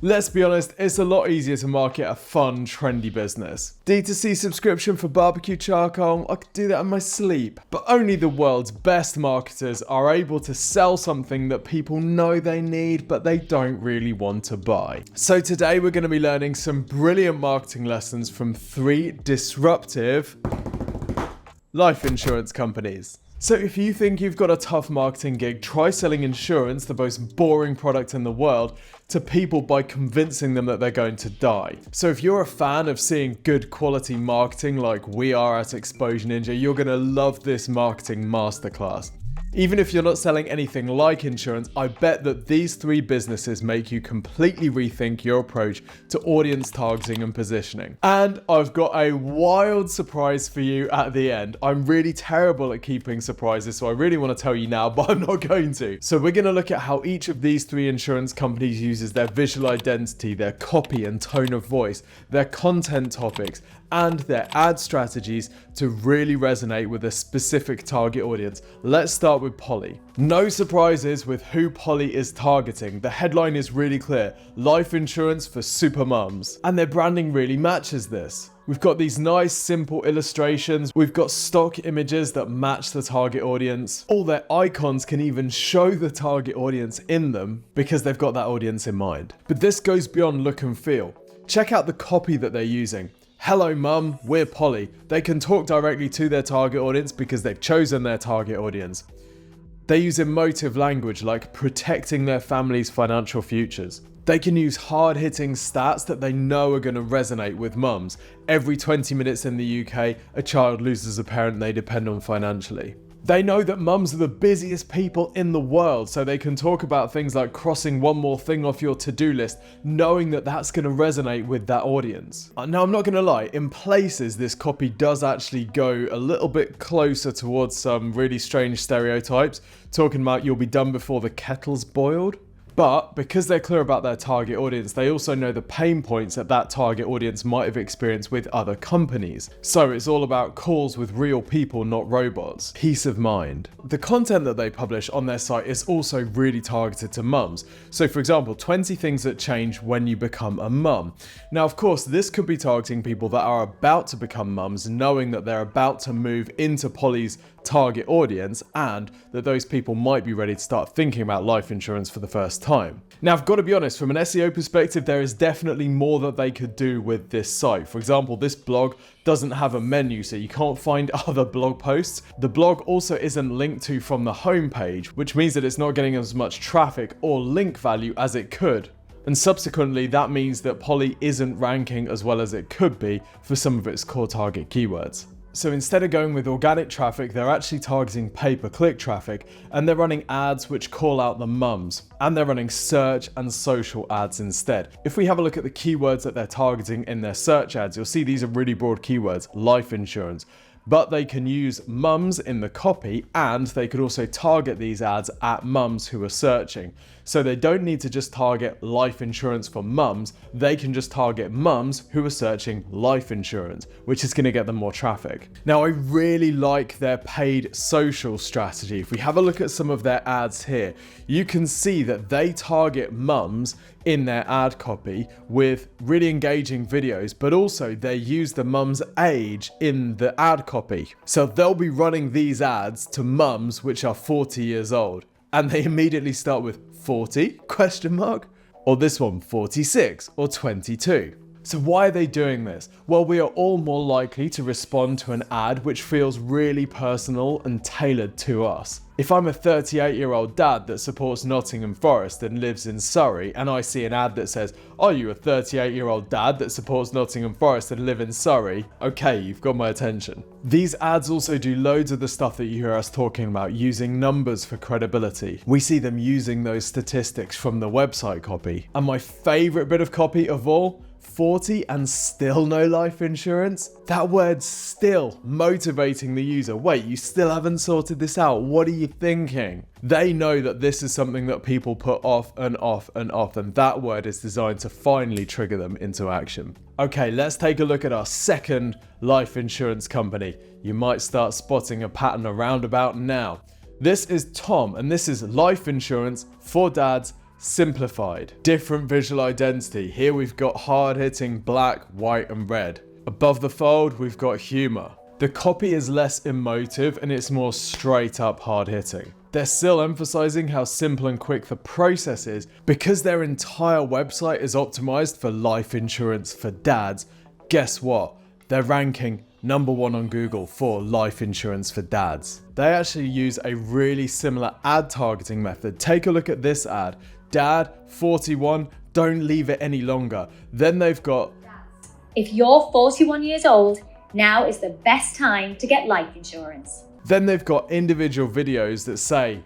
Let's be honest, it's a lot easier to market a fun, trendy business. D2C subscription for barbecue charcoal, I could do that in my sleep. But only the world's best marketers are able to sell something that people know they need, but they don't really want to buy. So today we're going to be learning some brilliant marketing lessons from 3 disruptive life insurance companies. So if you think you've got a tough marketing gig, try selling insurance, the most boring product in the world, to people by convincing them that they're going to die. So if you're a fan of seeing good quality marketing like we are at Exposure Ninja, you're going to love this marketing masterclass. Even if you're not selling anything like insurance, I bet that these 3 businesses make you completely rethink your approach to audience targeting and positioning. And I've got a wild surprise for you at the end. I'm really terrible at keeping surprises, so I really want to tell you now, but I'm not going to. So we're going to look at how each of these 3 insurance companies uses their visual identity, their copy and tone of voice, their content topics, and their ad strategies to really resonate with a specific target audience. Let's start with Polly. No surprises with who Polly is targeting. The headline is really clear: life insurance for super mums. And their branding really matches this. We've got these nice, simple illustrations. We've got stock images that match the target audience. All their icons can even show the target audience in them because they've got that audience in mind. But this goes beyond look and feel. Check out the copy that they're using. Hello mum, we're Polly. They can talk directly to their target audience because they've chosen their target audience. They use emotive language like protecting their family's financial futures. They can use hard-hitting stats that they know are going to resonate with mums. Every 20 minutes in the UK, a child loses a parent they depend on financially. They know that mums are the busiest people in the world, so they can talk about things like crossing one more thing off your to-do list, knowing that that's going to resonate with that audience. Now, I'm not going to lie, in places this copy does actually go a little bit closer towards some really strange stereotypes, talking about you'll be done before the kettle's boiled. But because they're clear about their target audience, they also know the pain points that that target audience might have experienced with other companies. So it's all about calls with real people, not robots. Peace of mind. The content that they publish on their site is also really targeted to mums. So for example, 20 things that change when you become a mum. Now, of course, this could be targeting people that are about to become mums, knowing that they're about to move into Polly's target audience and that those people might be ready to start thinking about life insurance for the first time. Now, I've got to be honest, from an SEO perspective, there is definitely more that they could do with this site. For example, this blog doesn't have a menu, so you can't find other blog posts. The blog also isn't linked to from the homepage, which means that it's not getting as much traffic or link value as it could. And subsequently, that means that Polly isn't ranking as well as it could be for some of its core target keywords. So instead of going with organic traffic, they're actually targeting pay-per-click traffic, and they're running ads which call out the mums, and they're running search and social ads instead. If we have a look at the keywords that they're targeting in their search ads, you'll see these are really broad keywords: life insurance. But they can use mums in the copy, and they could also target these ads at mums who are searching. So they don't need to just target life insurance for mums, they can just target mums who are searching life insurance, which is going to get them more traffic. Now, I really like their paid social strategy. If we have a look at some of their ads here, you can see that they target mums in their ad copy with really engaging videos, but also they use the mum's age in the ad copy. So they'll be running these ads to mums which are 40 years old, and they immediately start with 40 ? Or this one, 46 or 22. So why are they doing this? Well, we are all more likely to respond to an ad which feels really personal and tailored to us. If I'm a 38-year-old dad that supports Nottingham Forest and lives in Surrey, and I see an ad that says, "Are you a 38-year-old dad that supports Nottingham Forest and live in Surrey?" Okay, you've got my attention. These ads also do loads of the stuff that you hear us talking about, using numbers for credibility. We see them using those statistics from the website copy. And my favorite bit of copy of all, 40 and still no life insurance? That word "still" motivating the user. Wait, you still haven't sorted this out? What are you thinking? They know that this is something that people put off and off and off, and that word is designed to finally trigger them into action. Okay, let's take a look at our second life insurance company. You might start spotting a pattern around about now. This is Tom, and this is life insurance for dads simplified. Different visual identity. Here we've got hard-hitting black, white, and red. Above the fold, we've got humor. The copy is less emotive and it's more straight up hard-hitting. They're still emphasizing how simple and quick the process is because their entire website is optimized for life insurance for dads. Guess what? They're ranking #1 on Google for life insurance for dads. They actually use a really similar ad targeting method. Take a look at this ad. Dad, 41, don't leave it any longer. Then they've got, if you're 41 years old, now is the best time to get life insurance. Then they've got individual videos that say,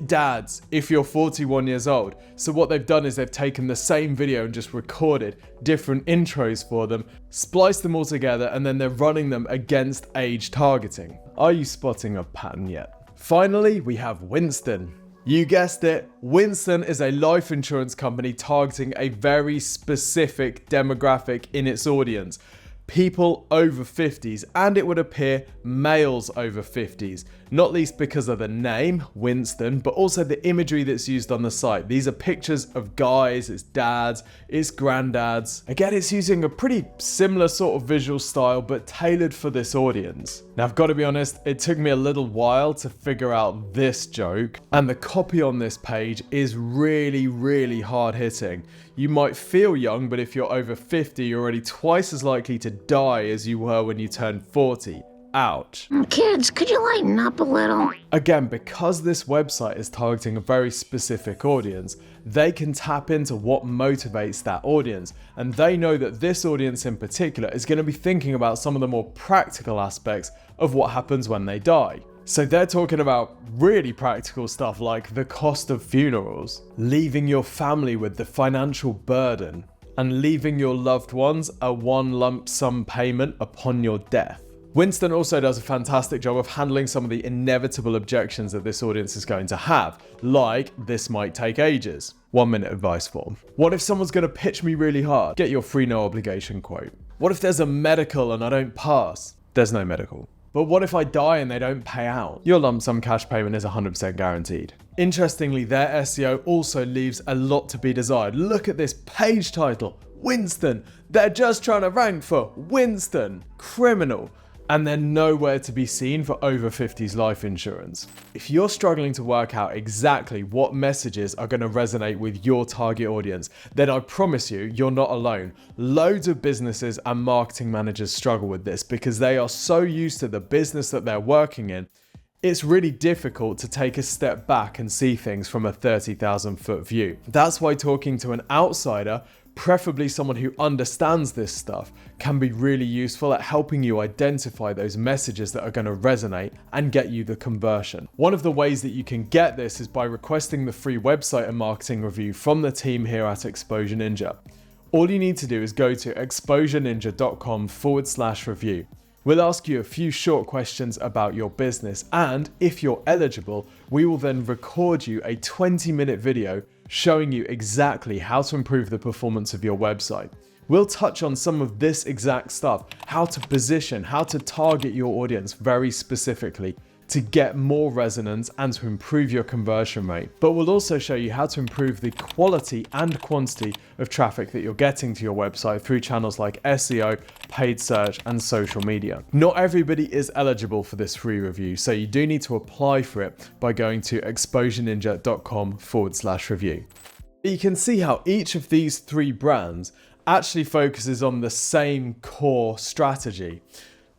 dads, if you're 41 years old. So what they've done is they've taken the same video and just recorded different intros for them, spliced them all together, and then they're running them against age targeting. Are you spotting a pattern yet? Finally, we have Winston. You guessed it, Winston is a life insurance company targeting a very specific demographic in its audience. People over 50s, and it would appear males over 50s, not least because of the name, Winston, but also the imagery that's used on the site. These are pictures of guys, it's dads, it's granddads. Again, it's using a pretty similar sort of visual style, but tailored for this audience. Now, I've got to be honest, it took me a little while to figure out this joke, and the copy on this page is really, really hard hitting. You might feel young, but if you're over 50, you're already twice as likely to die as you were when you turned 40. Ouch. Kids, could you lighten up a little? Again, because this website is targeting a very specific audience, they can tap into what motivates that audience. And they know that this audience in particular is going to be thinking about some of the more practical aspects of what happens when they die. So they're talking about really practical stuff like the cost of funerals, leaving your family with the financial burden, and leaving your loved ones a one lump sum payment upon your death. Winston also does a fantastic job of handling some of the inevitable objections that this audience is going to have, like this might take ages. 1 minute advice form. What if someone's going to pitch me really hard? Get your free no obligation quote. What if there's a medical and I don't pass? There's no medical. But what if I die and they don't pay out? Your lump sum cash payment is 100% guaranteed. Interestingly, their SEO also leaves a lot to be desired. Look at this page title, Winston. They're just trying to rank for Winston. Criminal. And they're nowhere to be seen for over 50s life insurance. If you're struggling to work out exactly what messages are going to resonate with your target audience, then I promise you, you're not alone. Loads of businesses and marketing managers struggle with this because they are so used to the business that they're working in. It's really difficult to take a step back and see things from a 30,000 foot view. That's why talking to an outsider, preferably someone who understands this stuff, can be really useful at helping you identify those messages that are going to resonate and get you the conversion. One of the ways that you can get this is by requesting the free website and marketing review from the team here at Exposure Ninja. All you need to do is go to exposureninja.com/review. We'll ask you a few short questions about your business, and if you're eligible, we will then record you a 20-minute video showing you exactly how to improve the performance of your website. We'll touch on some of this exact stuff, how to position, how to target your audience very specifically to get more resonance and to improve your conversion rate. But we'll also show you how to improve the quality and quantity of traffic that you're getting to your website through channels like SEO, paid search, and social media. Not everybody is eligible for this free review, so you do need to apply for it by going to exposureninja.com/review. You can see how each of these three brands actually focuses on the same core strategy.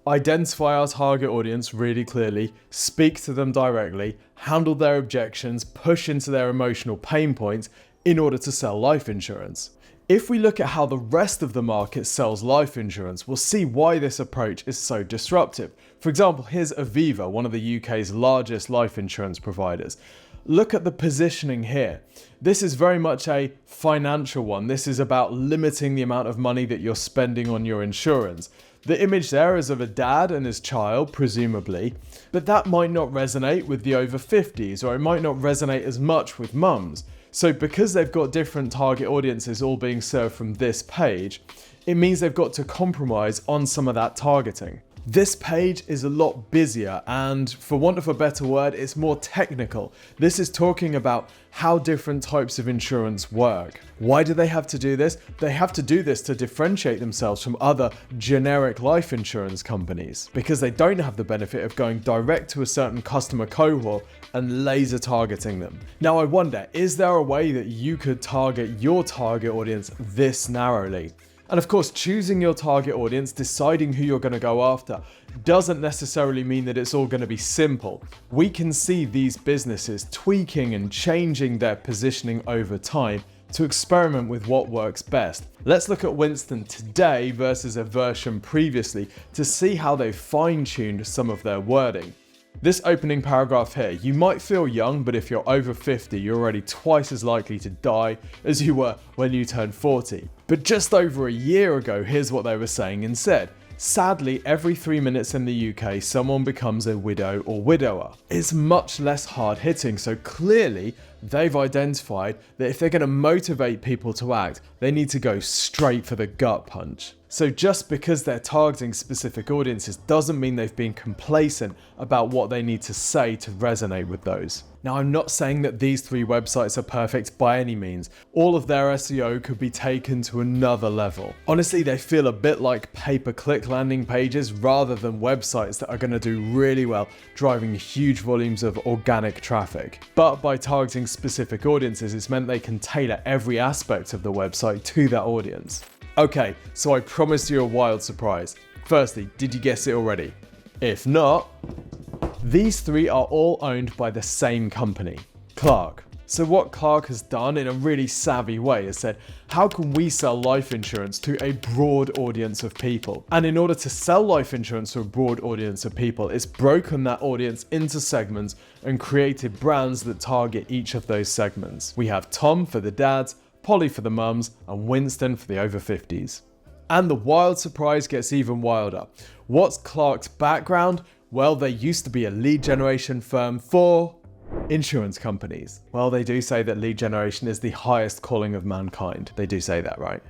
Identify our target audience really clearly, speak to them directly, handle their objections, push into their emotional pain points in order to sell life insurance. If we look at how the rest of the market sells life insurance, we'll see why this approach is so disruptive. For example, here's Aviva, one of the UK's largest life insurance providers. Look at the positioning here. This is very much a financial one. This is about limiting the amount of money that you're spending on your insurance. The image there is of a dad and his child, presumably, but that might not resonate with the over 50s, or it might not resonate as much with mums. So because they've got different target audiences all being served from this page, it means they've got to compromise on some of that targeting. This page is a lot busier and, for want of a better word, it's more technical. This is talking about how different types of insurance work. Why do they have to do this? They have to do this to differentiate themselves from other generic life insurance companies because they don't have the benefit of going direct to a certain customer cohort and laser targeting them. Now I wonder, is there a way that you could target your target audience this narrowly? And of course, choosing your target audience, deciding who you're going to go after, doesn't necessarily mean that it's all going to be simple. We can see these businesses tweaking and changing their positioning over time to experiment with what works best. Let's look at Winston today versus a version previously to see how they've fine-tuned some of their wording. This opening paragraph here, you might feel young, but if you're over 50, you're already twice as likely to die as you were when you turned 40. But just over a year ago, here's what they were saying instead. Sadly, every 3 minutes in the UK, someone becomes a widow or widower. It's much less hard-hitting, so clearly they've identified that if they're going to motivate people to act, they need to go straight for the gut punch. So just because they're targeting specific audiences doesn't mean they've been complacent about what they need to say to resonate with those. Now, I'm not saying that these 3 websites are perfect by any means. All of their SEO could be taken to another level. Honestly, they feel a bit like pay-per-click landing pages rather than websites that are going to do really well driving huge volumes of organic traffic. But by targeting specific audiences, it's meant they can tailor every aspect of the website to that audience. Okay, so I promised you a wild surprise. Firstly, did you guess it already? If not, these 3 are all owned by the same company, Clark. So what Clark has done in a really savvy way is said, how can we sell life insurance to a broad audience of people? And in order to sell life insurance to a broad audience of people, it's broken that audience into segments and created brands that target each of those segments. We have Tom for the dads, Polly for the mums, and Winston for the over 50s. And the wild surprise gets even wilder. What's Clark's background? Well, they used to be a lead generation firm for insurance companies. Well, they do say that lead generation is the highest calling of mankind. They do say that, right?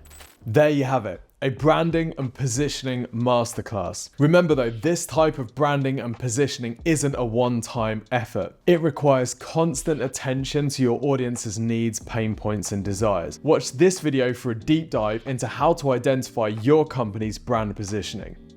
There you have it. A branding and positioning masterclass. Remember though, this type of branding and positioning isn't a one-time effort. It requires constant attention to your audience's needs, pain points, and desires. Watch this video for a deep dive into how to identify your company's brand positioning.